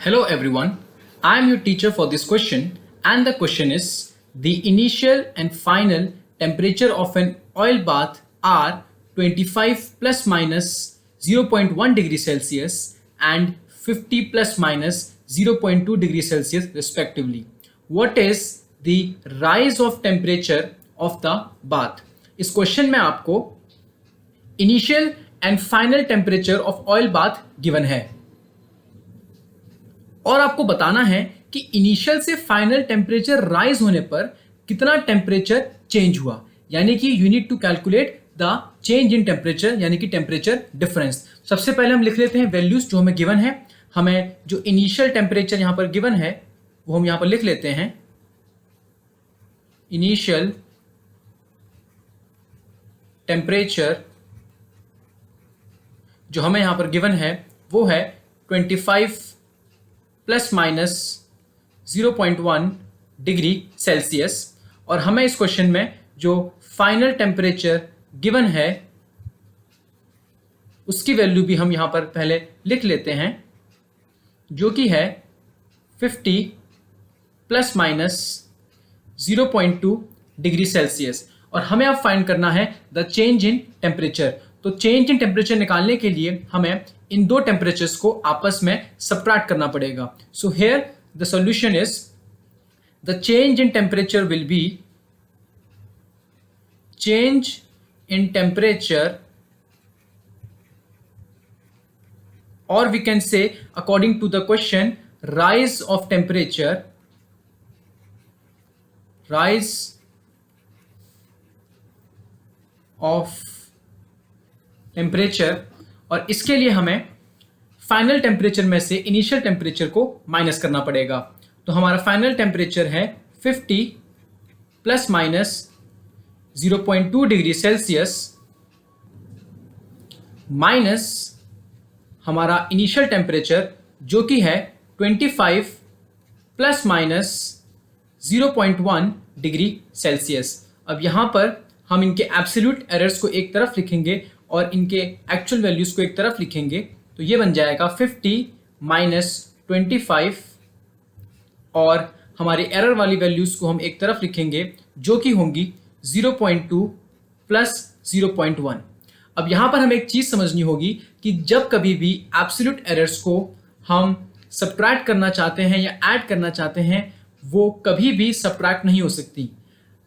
Hello everyone, I am your teacher for this question and the question is the initial and final temperature of an oil bath are 25 plus minus 0.1 degree Celsius and 50 plus minus 0.2 degree Celsius respectively. What is the rise of temperature of the bath? इस question में आपको initial and final temperature of oil bath given है और आपको बताना है कि initial से फाइनल टेम्परेचर राइज होने पर कितना टेम्परेचर चेंज हुआ, यानी कि you need to calculate the change in temperature यानी कि टेम्परेचर डिफरेंस। सबसे पहले हम लिख लेते हैं वैल्यूज जो हमें गिवन है। हमें जो इनिशियल टेम्परेचर यहां पर गिवन है वो हम यहां पर लिख लेते हैं। इनिशियल टेम्परेचर जो हमें यहां पर गिवन है वो है 25 प्लस माइनस 0.1 डिग्री सेल्सियस और हमें इस क्वेश्चन में जो फाइनल टेम्परेचर गिवन है उसकी वैल्यू भी हम यहां पर पहले लिख लेते हैं, जो कि है 50 प्लस माइनस 0.2 डिग्री सेल्सियस और हमें अब फाइंड करना है द चेंज इन टेम्परेचर। तो चेंज इन टेम्परेचर निकालने के लिए हमें इन दो टेम्परेचर्स को आपस में सबट्रैक्ट करना पड़ेगा। So here the solution is the change in temperature will be change in temperature और we can say according to the question rise of temperature, rise of temperature और इसके लिए हमें फाइनल टेम्परेचर में से इनिशियल टेम्परेचर को minus करना पड़ेगा। तो हमारा फाइनल टेम्परेचर है 50 plus minus 0.2 degree Celsius minus हमारा इनिशियल टेम्परेचर जो कि है 25 प्लस माइनस 0.1 डिग्री सेल्सियस। अब यहाँ पर हम इनके एब्सोल्यूट एरर्स को एक तरफ लिखेंगे और इनके एक्चुअल वैल्यूज को एक तरफ लिखेंगे, तो ये बन जाएगा 50 माइनस 25 और हमारी एरर वाली वैल्यूज को हम एक तरफ लिखेंगे जो कि होंगी 0.2 प्लस 0.1। अब यहाँ पर हमें एक चीज़ समझनी होगी कि जब कभी भी एब्सोल्यूट एरर्स को हम सबट्रैक्ट करना चाहते हैं या ऐड करना चाहते हैं वो कभी भी सबट्रैक्ट नहीं हो सकती।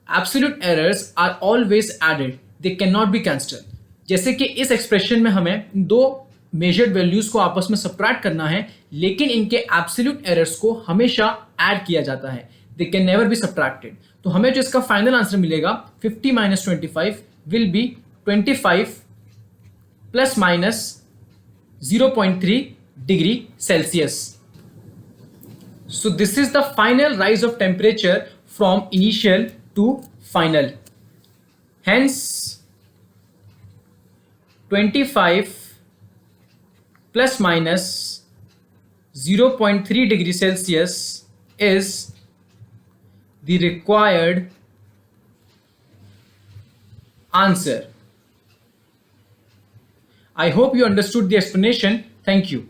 Absolute errors are always added, they can not be cancelled. जैसे कि इस एक्सप्रेशन में हमें दो मेजर्ड वैल्यूज को आपस में सबट्रैक्ट करना है, लेकिन इनके एब्सोल्यूट एरर्स को हमेशा ऐड किया जाता है, they can never be subtracted. तो हमें जो इसका फाइनल आंसर मिलेगा 50 minus 25 will be 25 plus minus 0.3 degree Celsius. So this is the final rise of temperature from initial to final. Hence 25 plus minus 0.3 degree Celsius is the required answer. I hope you understood the explanation. Thank you.